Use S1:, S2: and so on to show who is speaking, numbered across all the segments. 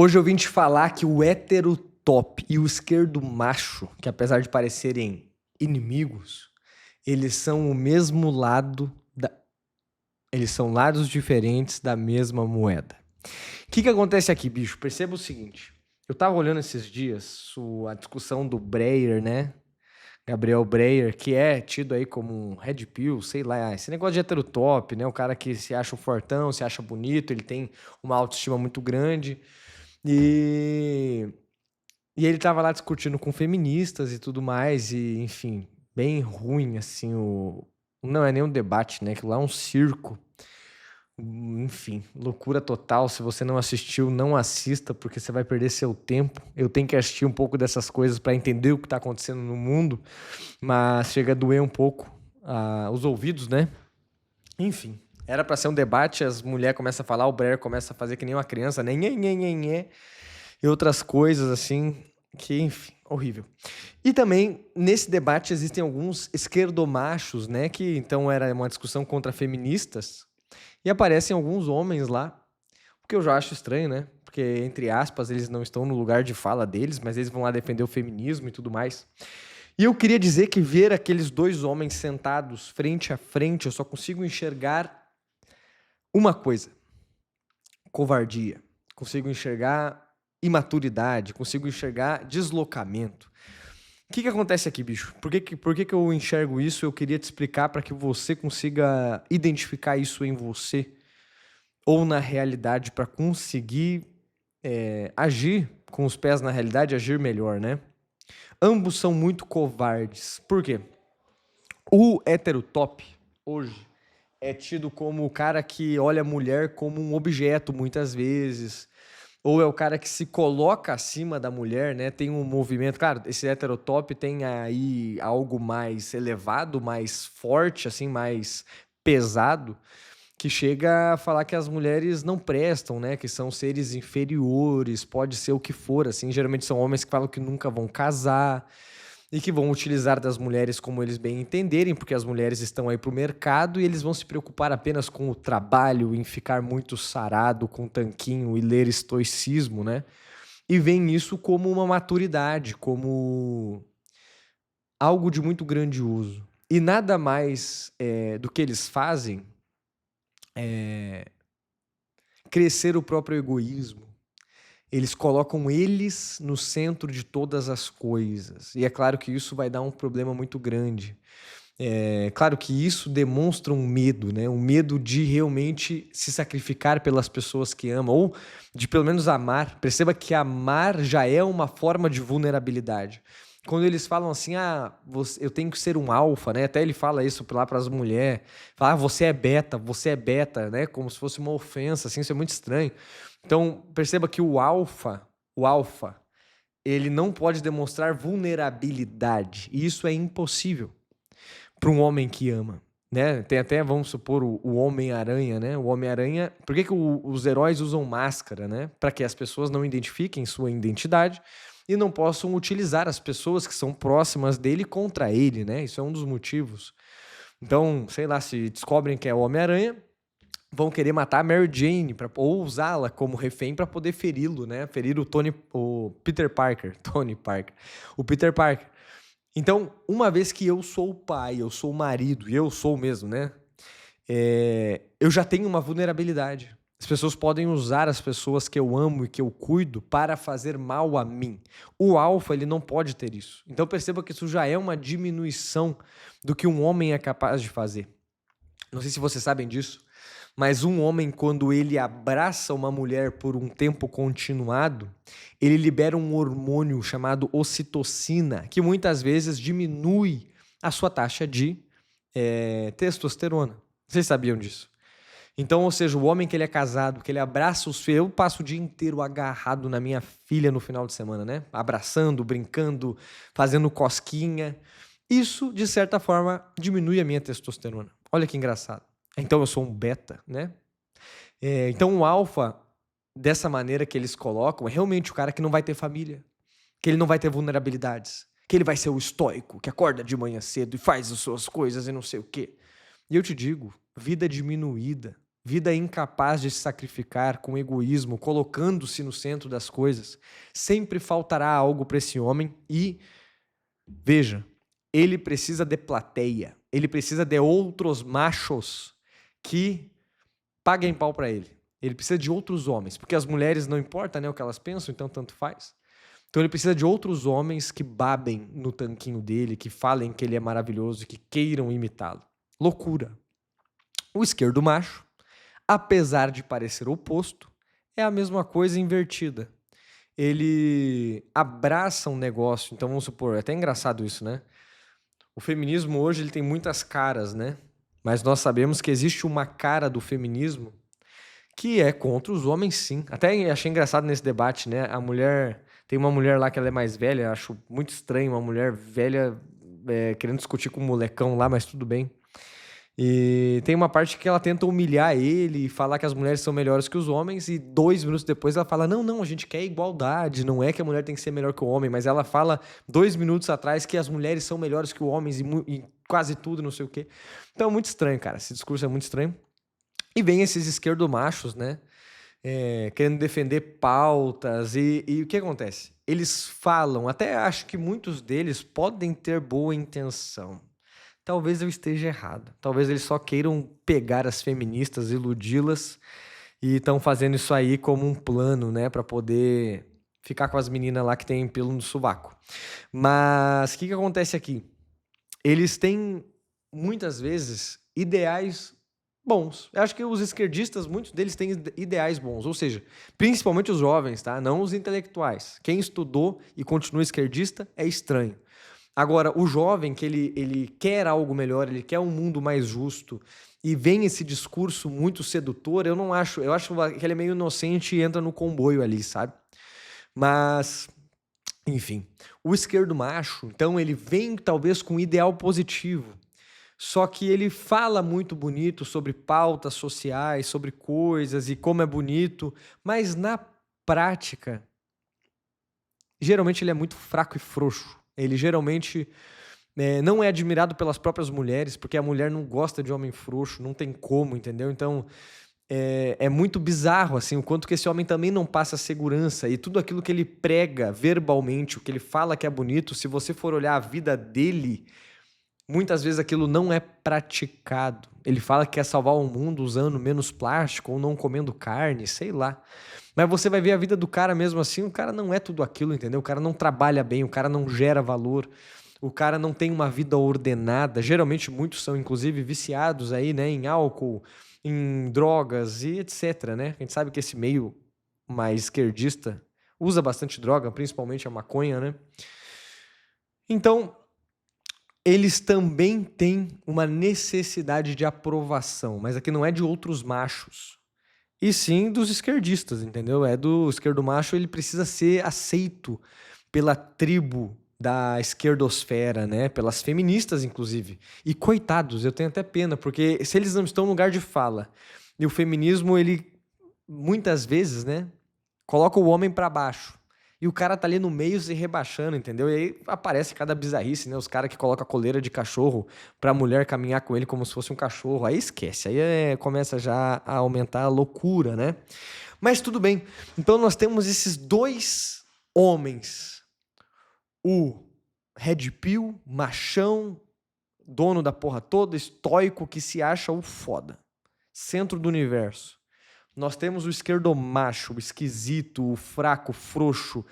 S1: Hoje eu vim te falar que o hétero top e o esquerdo macho, que apesar de parecerem inimigos, eles são o mesmo lado da... Eles são lados diferentes da mesma moeda. O que acontece aqui, bicho? Perceba o seguinte. Eu tava olhando esses dias a discussão do Breyer, né? Gabriel Breyer, que é tido aí como um red pill, sei lá, esse negócio de hétero top, né? O cara que se acha um fortão, se acha bonito, ele tem uma autoestima muito grande. E, e ele tava lá discutindo com feministas e tudo mais, e enfim, bem ruim, assim, não é nem um debate, né? Aquilo lá é um circo. Enfim, loucura total. Se você não assistiu, não assista, porque você vai perder seu tempo. Eu tenho que assistir um pouco dessas coisas para entender o que tá acontecendo no mundo, mas chega a doer um pouco os ouvidos, né? Enfim, era para ser um debate, as mulheres começam a falar, o Breyer começa a fazer que nem uma criança, né? Nhê, nhê, nhê, nhê, e outras coisas assim, que, enfim, horrível. E também, nesse debate, existem alguns esquerdomachos, né? Que então era uma discussão contra feministas, e aparecem alguns homens lá, o que eu já acho estranho, né? Porque, entre aspas, eles não estão no lugar de fala deles, mas eles vão lá defender o feminismo e tudo mais. E eu queria dizer que ver aqueles dois homens sentados frente a frente, eu só consigo enxergar uma coisa: covardia. Consigo enxergar imaturidade, consigo enxergar deslocamento. O que acontece aqui, bicho? Por que eu enxergo isso? Eu queria te explicar para que você consiga identificar isso em você ou na realidade para conseguir agir com os pés na realidade, agir melhor, né? Ambos são muito covardes. Por quê? O heterotop, hoje, é tido como o cara que olha a mulher como um objeto, muitas vezes. Ou é o cara que se coloca acima da mulher, né? Tem um movimento... Claro, esse heterotop tem aí algo mais elevado, mais forte, assim, mais pesado, que chega a falar que as mulheres não prestam, né? Que são seres inferiores, pode ser o que for, assim. Geralmente são homens que falam que nunca vão casar e que vão utilizar das mulheres como eles bem entenderem, porque as mulheres estão aí para o mercado e eles vão se preocupar apenas com o trabalho, em ficar muito sarado com tanquinho e ler estoicismo, né? E veem isso como uma maturidade, como algo de muito grandioso. E nada mais do que eles fazem crescer o próprio egoísmo. Eles colocam eles no centro de todas as coisas. E é claro que isso vai dar um problema muito grande. É claro que isso demonstra um medo, né? Um medo de realmente se sacrificar pelas pessoas que ama, ou de pelo menos amar. Perceba que amar já é uma forma de vulnerabilidade. Quando eles falam assim, eu tenho que ser um alfa, né? Até ele fala isso lá para as mulheres. Fala, você é beta, né? Como se fosse uma ofensa, assim, isso é muito estranho. Então, perceba que o alfa, ele não pode demonstrar vulnerabilidade. E isso é impossível para um homem que ama, né? Tem até, vamos supor, o Homem-Aranha, né? O Homem-Aranha... Por que os heróis usam máscara, né? Para que as pessoas não identifiquem sua identidade e não possam utilizar as pessoas que são próximas dele contra ele, né? Isso é um dos motivos. Então, sei lá, se descobrem que é o Homem-Aranha, vão querer matar a Mary Jane ou usá-la como refém para poder feri-lo, né? Ferir o Peter Parker, o Peter Parker. Então, uma vez que eu sou o pai, eu sou o marido, e eu sou mesmo, né? Eu já tenho uma vulnerabilidade. As pessoas podem usar as pessoas que eu amo e que eu cuido para fazer mal a mim. O alfa, ele não pode ter isso. Então perceba que isso já é uma diminuição do que um homem é capaz de fazer. Não sei se vocês sabem disso, mas um homem, quando ele abraça uma mulher por um tempo continuado, ele libera um hormônio chamado ocitocina, que muitas vezes diminui a sua taxa de testosterona. Vocês sabiam disso? Então, ou seja, o homem que ele é casado, que ele abraça os filhos... Eu passo o dia inteiro agarrado na minha filha no final de semana, né? Abraçando, brincando, fazendo cosquinha. Isso, de certa forma, diminui a minha testosterona. Olha que engraçado. Então eu sou um beta, né? Então o alfa, dessa maneira que eles colocam, é realmente o cara que não vai ter família, que ele não vai ter vulnerabilidades, que ele vai ser o estoico, que acorda de manhã cedo e faz as suas coisas e não sei o quê. E eu te digo, vida diminuída vida incapaz de se sacrificar com egoísmo, colocando-se no centro das coisas. Sempre faltará algo para esse homem e, veja, ele precisa de plateia, ele precisa de outros machos que paguem pau para ele. Ele precisa de outros homens, porque as mulheres não importa, né, o que elas pensam, então tanto faz. Então ele precisa de outros homens que babem no tanquinho dele, que falem que ele é maravilhoso, que queiram imitá-lo. Loucura. O esquerdo macho, apesar de parecer oposto, é a mesma coisa invertida. Ele abraça um negócio, então vamos supor, é até engraçado isso, né? O feminismo hoje ele tem muitas caras, né? Mas nós sabemos que existe uma cara do feminismo que é contra os homens, sim. Até achei engraçado nesse debate, né? A mulher... Tem uma mulher lá que ela é mais velha, acho muito estranho, uma mulher velha querendo discutir com um molecão lá, mas tudo bem. E tem uma parte que ela tenta humilhar ele e falar que as mulheres são melhores que os homens, e 2 minutos depois ela fala, não, a gente quer igualdade, não é que a mulher tem que ser melhor que o homem, mas ela fala 2 minutos atrás que as mulheres são melhores que os homens e quase tudo, não sei o quê. Então é muito estranho, cara, esse discurso é muito estranho. E vem esses esquerdomachos, né, querendo defender pautas, e o que acontece? Eles falam, até acho que muitos deles podem ter boa intenção. Talvez eu esteja errado. Talvez eles só queiram pegar as feministas, iludi-las, e estão fazendo isso aí como um plano, né, para poder ficar com as meninas lá que tem pelo no sovaco. Mas o que acontece aqui? Eles têm, muitas vezes, ideais bons. Eu acho que os esquerdistas, muitos deles têm ideais bons, ou seja, principalmente os jovens, tá? Não os intelectuais. Quem estudou e continua esquerdista é estranho. Agora, o jovem, que ele quer algo melhor, ele quer um mundo mais justo, e vem esse discurso muito sedutor, eu acho que ele é meio inocente e entra no comboio ali, sabe? Mas, enfim, o esquerdo macho, então ele vem talvez com um ideal positivo, só que ele fala muito bonito sobre pautas sociais, sobre coisas e como é bonito, mas na prática, geralmente ele é muito fraco e frouxo. Ele geralmente não é admirado pelas próprias mulheres, porque a mulher não gosta de homem frouxo, não tem como, entendeu? Então, é muito bizarro, assim, o quanto que esse homem também não passa segurança. E tudo aquilo que ele prega verbalmente, o que ele fala que é bonito, se você for olhar a vida dele, muitas vezes aquilo não é praticado. Ele fala que quer salvar o mundo usando menos plástico ou não comendo carne, sei lá. Mas você vai ver a vida do cara mesmo assim, o cara não é tudo aquilo, entendeu? O cara não trabalha bem, o cara não gera valor, o cara não tem uma vida ordenada. Geralmente muitos são, inclusive, viciados aí, né, em álcool, em drogas e etc, né? A gente sabe que esse meio mais esquerdista usa bastante droga, principalmente a maconha, né? Então, eles também têm uma necessidade de aprovação, mas aqui não é de outros machos, e sim dos esquerdistas, entendeu? É do esquerdo macho, ele precisa ser aceito pela tribo da esquerdosfera, né? Pelas feministas, inclusive. E coitados, eu tenho até pena, porque se eles não estão no lugar de fala, e o feminismo, ele, muitas vezes, né, coloca o homem para baixo. E o cara tá ali no meio se rebaixando, entendeu? E aí aparece cada bizarrice, né? Os caras que colocam a coleira de cachorro pra mulher caminhar com ele como se fosse um cachorro. Aí esquece, aí começa já a aumentar a loucura, né? Mas tudo bem. Então nós temos esses 2 homens. O Red Pill, machão, dono da porra toda, estoico, que se acha o foda. Centro do universo. Nós temos o esquerdomacho, o esquisito, o fraco, o frouxo,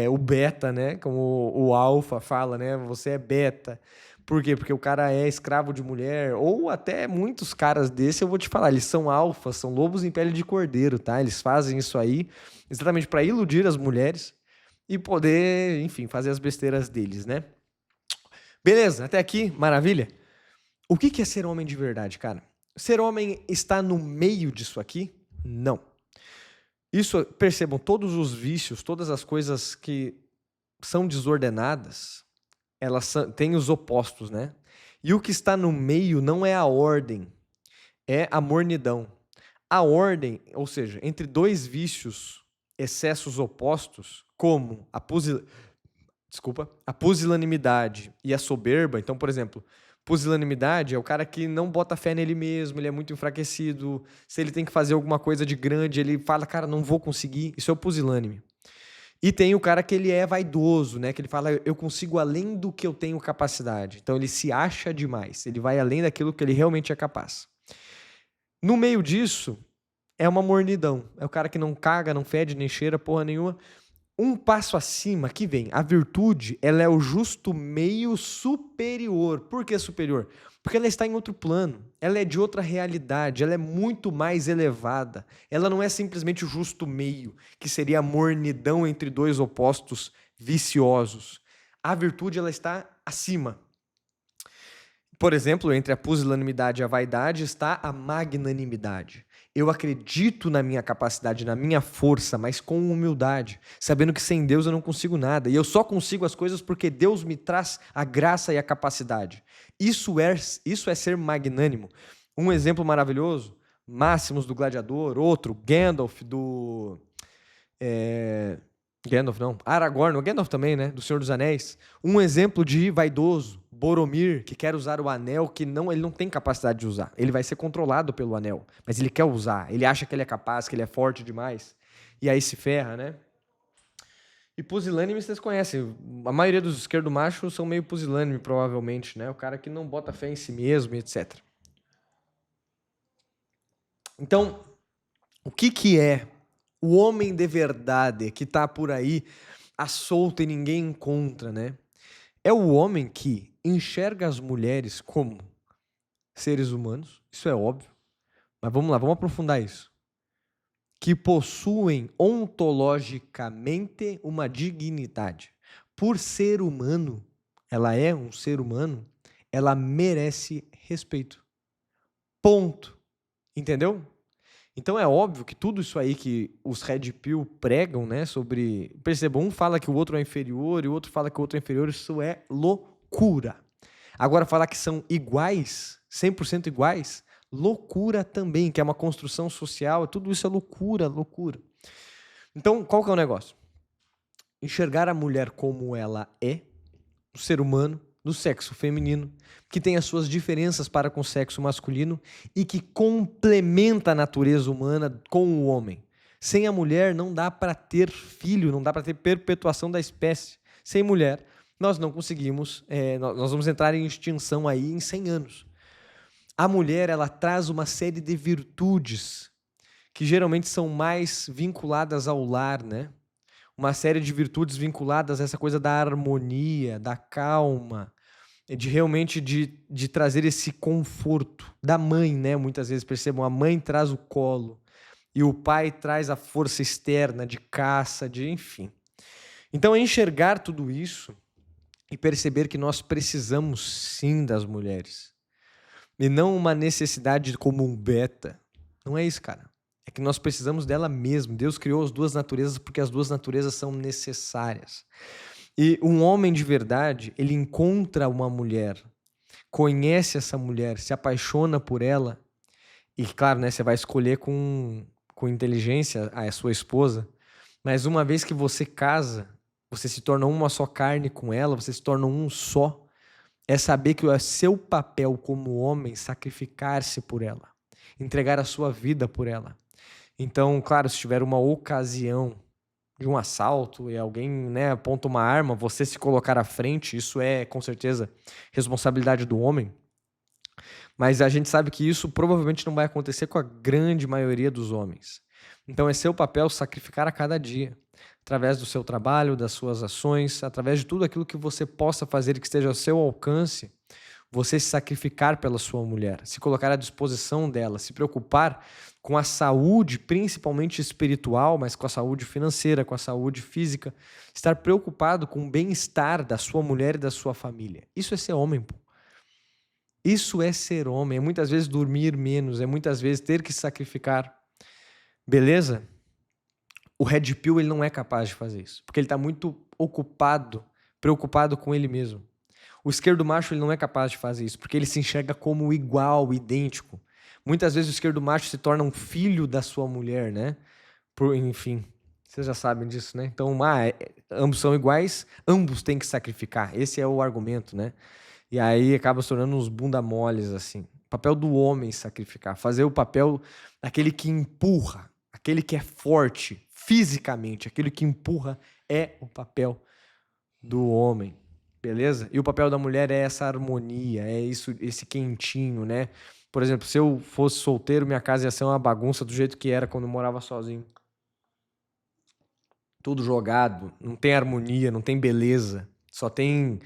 S1: o beta, né? Como o alfa fala, né? Você é beta. Por quê? Porque o cara é escravo de mulher, ou até muitos caras desse, eu vou te falar, eles são alfas, são lobos em pele de cordeiro, tá? Eles fazem isso aí exatamente para iludir as mulheres e poder, enfim, fazer as besteiras deles, né? Beleza, até aqui, maravilha? O que é ser homem de verdade, cara? Ser homem está no meio disso aqui? Não. Isso, percebam, todos os vícios, todas as coisas que são desordenadas, elas têm os opostos, né? E o que está no meio não é a ordem, é a mornidão. A ordem, ou seja, entre 2 vícios, excessos opostos, como a pusilanimidade e a soberba. Então, por exemplo, Pusilanimidade é o cara que não bota fé nele mesmo, ele é muito enfraquecido. Se ele tem que fazer alguma coisa de grande, ele fala, cara, não vou conseguir. Isso é o pusilânime. E tem o cara que ele é vaidoso, né? Que ele fala, eu consigo além do que eu tenho capacidade. Então ele se acha demais, ele vai além daquilo que ele realmente é capaz. No meio disso, é uma mornidão. É o cara que não caga, não fede, nem cheira, porra nenhuma. Um passo acima, que vem, a virtude, ela é o justo meio superior. Por que superior? Porque ela está em outro plano, ela é de outra realidade, ela é muito mais elevada. Ela não é simplesmente o justo meio, que seria a mornidão entre dois opostos viciosos. A virtude, ela está acima. Por exemplo, entre a pusilanimidade e a vaidade está a magnanimidade. Eu acredito na minha capacidade, na minha força, mas com humildade, sabendo que sem Deus eu não consigo nada. E eu só consigo as coisas porque Deus me traz a graça e a capacidade. Isso é ser magnânimo. Um exemplo maravilhoso, Máximos do Gladiador, outro, Gandalf do... Gandalf não, Aragorn, o Gandalf também, né, do Senhor dos Anéis. Um exemplo de vaidoso, Boromir, que quer usar o anel que ele não tem capacidade de usar. Ele vai ser controlado pelo anel, mas ele quer usar. Ele acha que ele é capaz, que ele é forte demais. E aí se ferra, né? E pusilânime vocês conhecem. A maioria dos esquerdomachos são meio pusilânime, provavelmente, né? O cara que não bota fé em si mesmo, etc. Então, o que é o homem de verdade que está por aí à solta e ninguém encontra, né? É o homem que enxerga as mulheres como seres humanos, isso é óbvio, mas vamos lá, vamos aprofundar isso. Que possuem ontologicamente uma dignidade. Por ser humano, ela é um ser humano, ela merece respeito. Ponto. Entendeu? Então é óbvio que tudo isso aí que os Red Pill pregam, né, sobre... Percebam, um fala que o outro é inferior e o outro fala que o outro é inferior, isso é loucura. Agora, falar que são iguais, 100% iguais, loucura também, que é uma construção social, tudo isso é loucura, loucura. Então, qual que é o negócio? Enxergar a mulher como ela é, um ser humano, do sexo feminino, que tem as suas diferenças para com o sexo masculino e que complementa a natureza humana com o homem. Sem a mulher não dá para ter filho, não dá para ter perpetuação da espécie. Sem mulher, nós não conseguimos, nós vamos entrar em extinção aí em 100 anos. A mulher, ela traz uma série de virtudes que geralmente são mais vinculadas ao lar, né? Uma série de virtudes vinculadas a essa coisa da harmonia, da calma, de realmente de trazer esse conforto da mãe, né? Muitas vezes percebam, a mãe traz o colo e o pai traz a força externa de caça, de enfim. Então, enxergar tudo isso e perceber que nós precisamos sim das mulheres e não uma necessidade como um beta. Não é isso, cara. É que nós precisamos dela mesmo. Deus criou as duas naturezas porque as duas naturezas são necessárias. E um homem de verdade, ele encontra uma mulher, conhece essa mulher, se apaixona por ela. E claro, né, você vai escolher com inteligência a sua esposa. Mas uma vez que você casa, você se torna uma só carne com ela, você se torna um só. É saber que é seu papel como homem sacrificar-se por ela, entregar a sua vida por ela. Então, claro, se tiver uma ocasião de um assalto e alguém, né, aponta uma arma, você se colocar à frente, isso é, com certeza, responsabilidade do homem. Mas a gente sabe que isso provavelmente não vai acontecer com a grande maioria dos homens. Então, é seu papel sacrificar a cada dia, através do seu trabalho, das suas ações, através de tudo aquilo que você possa fazer e que esteja ao seu alcance, você se sacrificar pela sua mulher, se colocar à disposição dela, se preocupar com a saúde, principalmente espiritual, mas com a saúde financeira, com a saúde física, estar preocupado com o bem-estar da sua mulher e da sua família. Isso é ser homem, pô. Isso é ser homem, é muitas vezes dormir menos, é muitas vezes ter que se sacrificar. Beleza? O Red Pill, ele não é capaz de fazer isso, porque ele está muito ocupado, preocupado com ele mesmo. O esquerdo macho, ele não é capaz de fazer isso, porque ele se enxerga como igual, idêntico. Muitas vezes o esquerdo macho se torna um filho da sua mulher, né? Enfim, vocês já sabem disso, né? Então, ambos são iguais, ambos têm que sacrificar. Esse é o argumento, né? E aí acaba se tornando uns bunda moles, assim. O papel do homem sacrificar, fazer o papel daquele que empurra, aquele que é forte fisicamente, aquele que empurra é o papel do homem, beleza? E o papel da mulher é essa harmonia, é isso, esse quentinho, né? Por exemplo, se eu fosse solteiro, minha casa ia ser uma bagunça do jeito que era quando eu morava sozinho. Tudo jogado, não tem harmonia, não tem beleza, só tem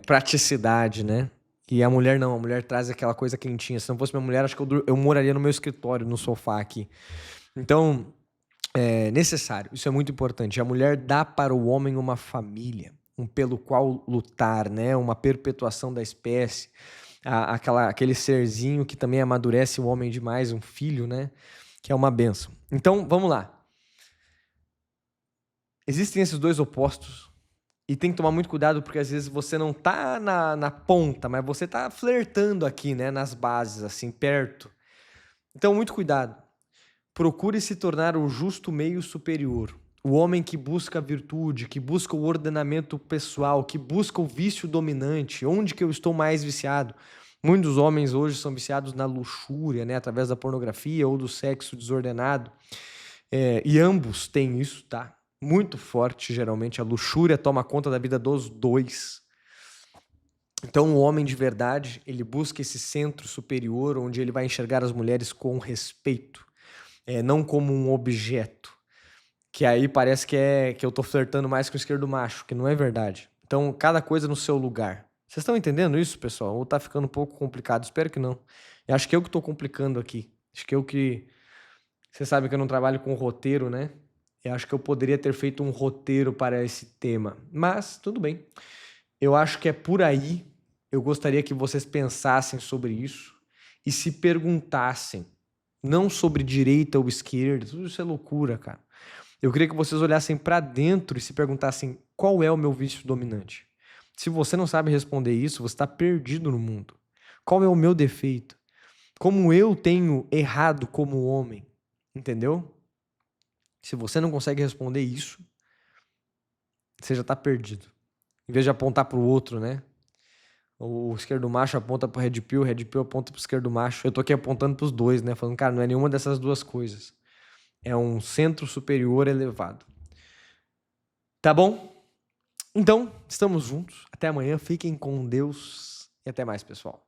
S1: praticidade, né? E a mulher não, a mulher traz aquela coisa quentinha. Se não fosse minha mulher, acho que eu moraria no meu escritório, no sofá aqui. Então, é necessário, isso é muito importante. A mulher dá para o homem uma família, um pelo qual lutar, né? Uma perpetuação da espécie, aquele serzinho que também amadurece o homem demais, um filho, né? Que é uma bênção. Então, vamos lá. Existem esses dois opostos e tem que tomar muito cuidado porque às vezes você não tá na ponta, mas você tá flertando aqui, né? Nas bases, assim, perto. Então, muito cuidado. Procure se tornar o justo meio superior. O homem que busca a virtude, que busca o ordenamento pessoal, que busca o vício dominante. Onde que eu estou mais viciado? Muitos homens hoje são viciados na luxúria, né? Através da pornografia ou do sexo desordenado. E ambos têm isso, tá? Muito forte, geralmente. A luxúria toma conta da vida dos dois. Então, o homem de verdade, ele busca esse centro superior onde ele vai enxergar as mulheres com respeito, não como um objeto. Que aí parece que eu tô flertando mais com o esquerdo macho, que não é verdade. Então, cada coisa no seu lugar. Vocês estão entendendo isso, pessoal? Ou tá ficando um pouco complicado? Espero que não. Eu acho que eu que tô complicando aqui. Acho que eu que... Você sabe que eu não trabalho com roteiro, né? Eu acho que eu poderia ter feito um roteiro para esse tema. Mas, tudo bem. Eu acho que é por aí. Eu gostaria que vocês pensassem sobre isso e se perguntassem. Não sobre direita ou esquerda. Tudo isso é loucura, cara. Eu queria que vocês olhassem para dentro e se perguntassem qual é o meu vício dominante. Se você não sabe responder isso, você está perdido no mundo. Qual é o meu defeito? Como eu tenho errado como homem? Entendeu? Se você não consegue responder isso, você já está perdido. Em vez de apontar para o outro, né? O esquerdo macho aponta para o Red Pill aponta para o esquerdo macho. Eu tô aqui apontando para os dois, né? Falando, cara, não é nenhuma dessas duas coisas. É um centro superior elevado. Tá bom? Então, estamos juntos. Até amanhã. Fiquem com Deus. E até mais, pessoal.